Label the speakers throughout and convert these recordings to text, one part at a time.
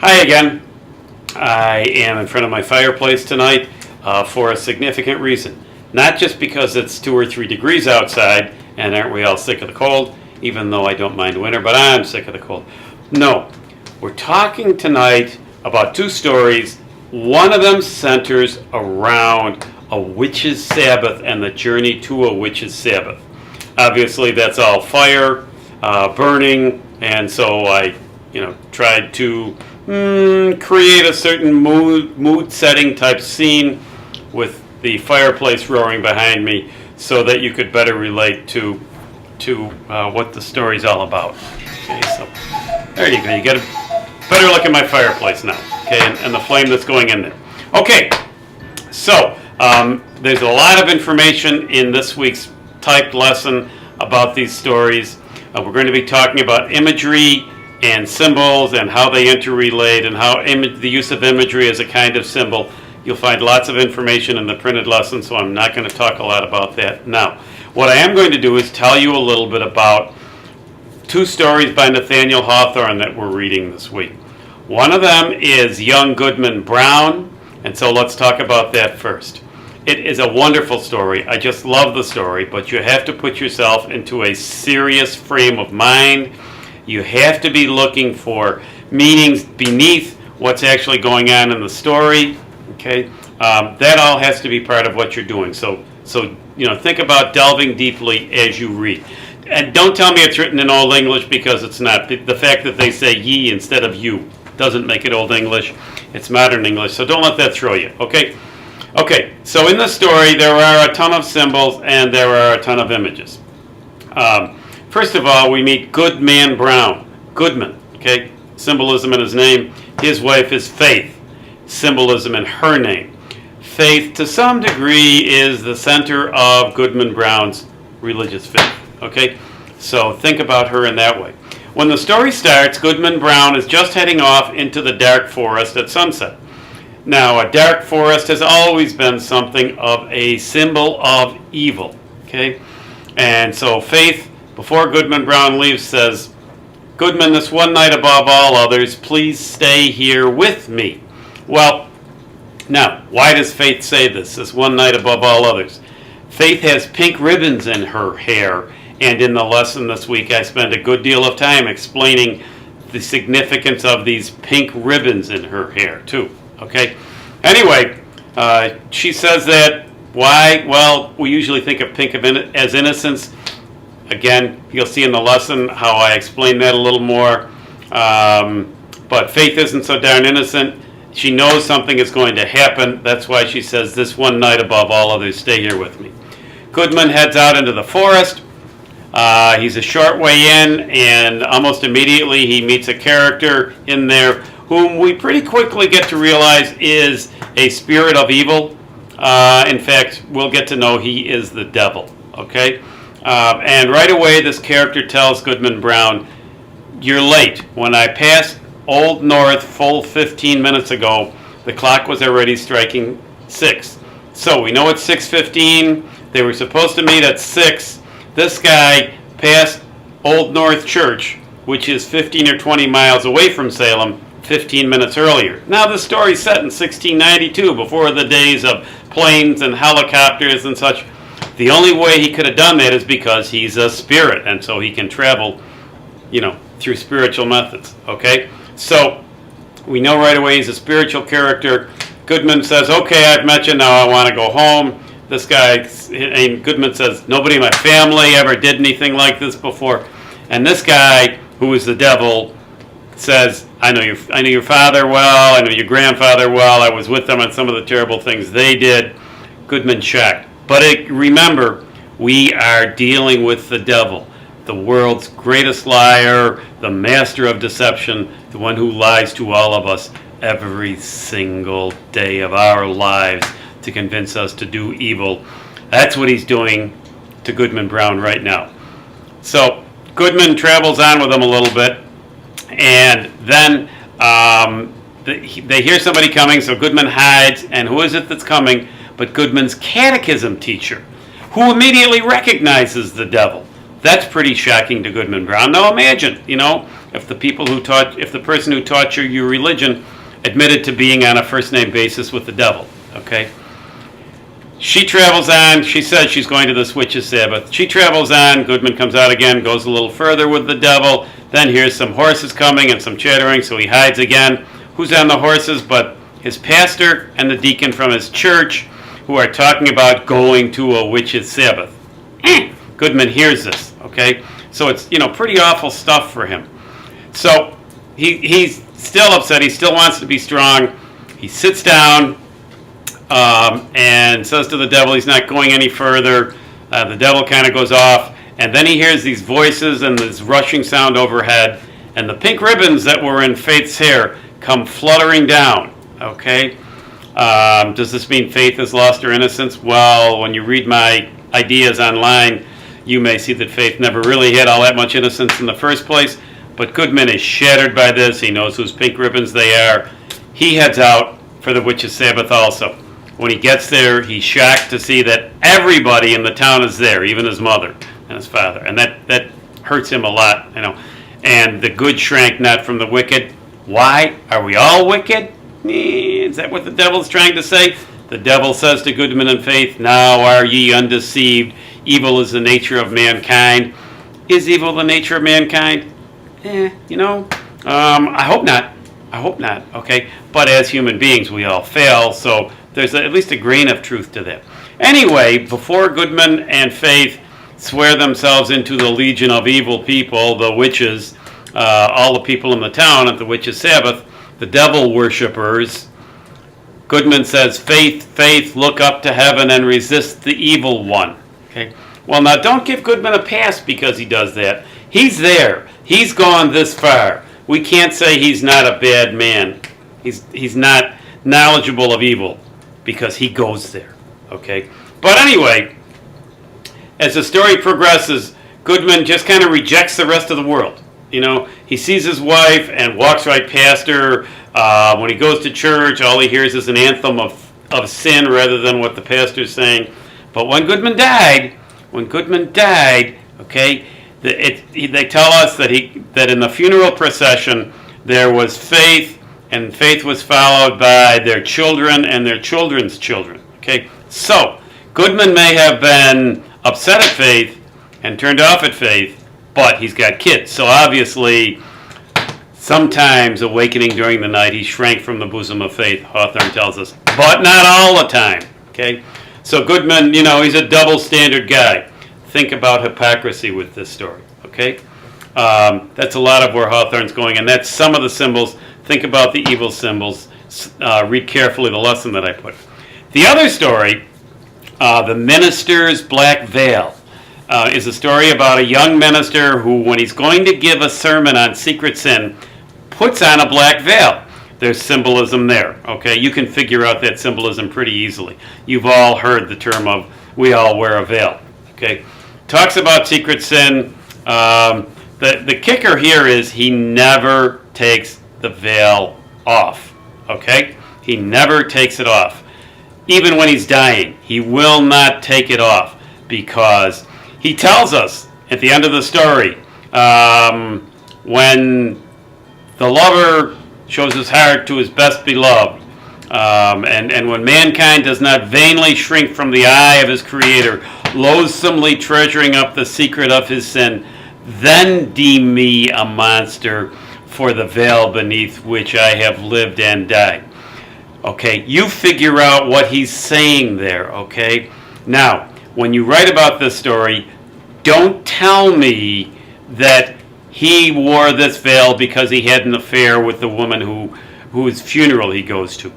Speaker 1: Hi again. I am in front of my fireplace tonight for a significant reason. Not just because it's 2 or 3 degrees outside and aren't we all sick of the cold, even though I don't mind winter, but I'm sick of the cold. No, we're talking tonight about 2 stories. One of them centers around a witch's Sabbath and the journey to a witch's Sabbath. Obviously, that's all fire, burning, and so I, tried to create a certain mood setting type scene with the fireplace roaring behind me so that you could better relate to what the story's all about. Okay, so there you go. You get a better look at my fireplace now, okay, and the flame that's going in there. Okay, so there's a lot of information in this week's typed lesson about these stories. We're going to be talking about imagery and symbols and how they interrelate and how the use of imagery as a kind of symbol. You'll find lots of information in the printed lesson, so I'm not going to talk a lot about that now. What I am going to do is tell you a little bit about 2 stories by Nathaniel Hawthorne that we're reading this week. One of them is Young Goodman Brown, and so let's talk about that first. It is a wonderful story. I just love the story, but you have to put yourself into a serious frame of mind. You have to be looking for meanings beneath what's actually going on in the story. Okay, that all has to be part of what you're doing. So think about delving deeply as you read. And don't tell me it's written in Old English, because it's not. The fact that they say ye instead of you doesn't make it Old English. It's modern English, so don't let that throw you, okay? Okay, so in the story, there are a ton of symbols and there are a ton of images. First of all, we meet Goodman Brown. Goodman, okay? Symbolism in his name. His wife is Faith. Symbolism in her name. Faith, to some degree, is the center of Goodman Brown's religious faith, okay? So think about her in that way. When the story starts, Goodman Brown is just heading off into the dark forest at sunset. Now, a dark forest has always been something of a symbol of evil, okay? And so Faith, before Goodman Brown leaves, says, "Goodman, this one night above all others, please stay here with me." Well, now, why does Faith say this one night above all others? Faith has pink ribbons in her hair, and in the lesson this week I spent a good deal of time explaining the significance of these pink ribbons in her hair, too. Okay? Anyway, she says that. Why? Well, we usually think of pink as innocence. Again, you'll see in the lesson how I explain that a little more. But Faith isn't so darn innocent. She knows something is going to happen. That's why she says, "This one night above all others, stay here with me." Goodman heads out into the forest. He's a short way in, and almost immediately he meets a character in there whom we pretty quickly get to realize is a spirit of evil. In fact, we'll get to know he is the devil, okay? And right away, this character tells Goodman Brown, "You're late. When I passed Old North full 15 minutes ago, the clock was already striking 6. So we know it's 6:15. They were supposed to meet at 6. This guy passed Old North Church, which is 15 or 20 miles away from Salem, 15 minutes earlier." Now, the story's set in 1692, before the days of planes and helicopters and such. The only way he could have done that is because he's a spirit, and so he can travel, through spiritual methods, okay? So, we know right away he's a spiritual character. Goodman says, "Okay, I've met you, now I want to go home." This guy, and Goodman says, "Nobody in my family ever did anything like this before." And this guy, who is the devil, says, I know your father well, I know your grandfather well, I was with them on some of the terrible things they did." Goodman checked. But remember, we are dealing with the devil, the world's greatest liar, the master of deception, the one who lies to all of us every single day of our lives to convince us to do evil. That's what he's doing to Goodman Brown right now. So Goodman travels on with him a little bit, and then they hear somebody coming, so Goodman hides, and who is it that's coming but Goodman's catechism teacher, who immediately recognizes the devil. That's pretty shocking to Goodman Brown. Now imagine, if the person who taught you your religion admitted to being on a first name basis with the devil, okay? She travels on. She says she's going to this witch's Sabbath. She travels on. Goodman comes out again, goes a little further with the devil. Then hears some horses coming and some chattering, so he hides again. Who's on the horses but his pastor and the deacon from his church, who are talking about going to a witch's Sabbath. Goodman hears this, okay? So it's, pretty awful stuff for him. So he's still upset. He still wants to be strong. He sits down and says to the devil he's not going any further. The devil kind of goes off, and then he hears these voices and this rushing sound overhead, and the pink ribbons that were in Faith's hair come fluttering down, okay? Does this mean Faith has lost her innocence? Well, when you read my ideas online, you may see that Faith never really had all that much innocence in the first place, but Goodman is shattered by this. He knows whose pink ribbons they are. He heads out for the witch's Sabbath also. When he gets there, he's shocked to see that everybody in the town is there, even his mother and his father, and that hurts him a lot, And the good shrank not from the wicked. Why? Are we all wicked? Is that what the devil's trying to say? The devil says to Goodman and Faith, "Now are ye undeceived? Evil is the nature of mankind." Is evil the nature of mankind? I hope not. I hope not, okay? But as human beings, we all fail, so there's at least a grain of truth to that. Anyway, before Goodman and Faith swear themselves into the legion of evil people, the witches, all the people in the town at the witch's Sabbath, the devil worshippers, Goodman says, "Faith, Faith, look up to heaven and resist the evil one." Okay. Well, now don't give Goodman a pass because he does that. He's there. He's gone this far. We can't say he's not a bad man. He's not knowledgeable of evil because he goes there. Okay. But anyway, as the story progresses, Goodman just kind of rejects the rest of the world. He sees his wife and walks right past her. When he goes to church, all he hears is an anthem of sin rather than what the pastor's saying. But when Goodman died, okay, they tell us that in the funeral procession there was Faith, and Faith was followed by their children and their children's children. Okay, so Goodman may have been upset at Faith and turned off at Faith, but he's got kids. So obviously, sometimes awakening during the night, he shrank from the bosom of Faith, Hawthorne tells us, but not all the time. Okay, so Goodman, he's a double standard guy. Think about hypocrisy with this story. Okay, that's a lot of where Hawthorne's going, and that's some of the symbols. Think about the evil symbols. Read carefully the lesson that I put. The other story, The Minister's Black Veil, is a story about a young minister who, when he's going to give a sermon on secret sin, puts on a black veil. There's symbolism there, okay? You can figure out that symbolism pretty easily. You've all heard the term of, we all wear a veil, okay? Talks about secret sin. The kicker here is he never takes the veil off, okay? He never takes it off. Even when he's dying, he will not take it off because he tells us at the end of the story, when the lover shows his heart to his best beloved, and when mankind does not vainly shrink from the eye of his Creator, loathsomely treasuring up the secret of his sin, then deem me a monster for the veil beneath which I have lived and died. Okay, you figure out what he's saying there, okay? Now, when you write about this story, don't tell me that he wore this veil because he had an affair with the woman whose funeral he goes to.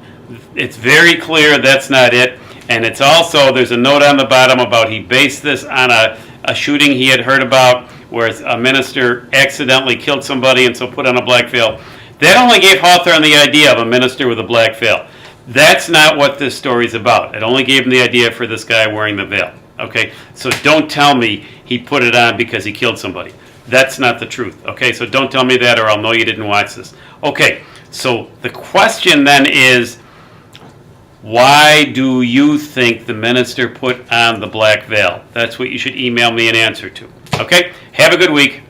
Speaker 1: It's very clear that's not it. And it's also, there's a note on the bottom about he based this on a shooting he had heard about where a minister accidentally killed somebody and so put on a black veil. That only gave Hawthorne the idea of a minister with a black veil. That's not what this story's about. It only gave him the idea for this guy wearing the veil. Okay, so don't tell me he put it on because he killed somebody. That's not the truth. Okay, so don't tell me that or I'll know you didn't watch this. Okay, so the question then is, why do you think the minister put on the black veil? That's what you should email me an answer to. Okay? Have a good week.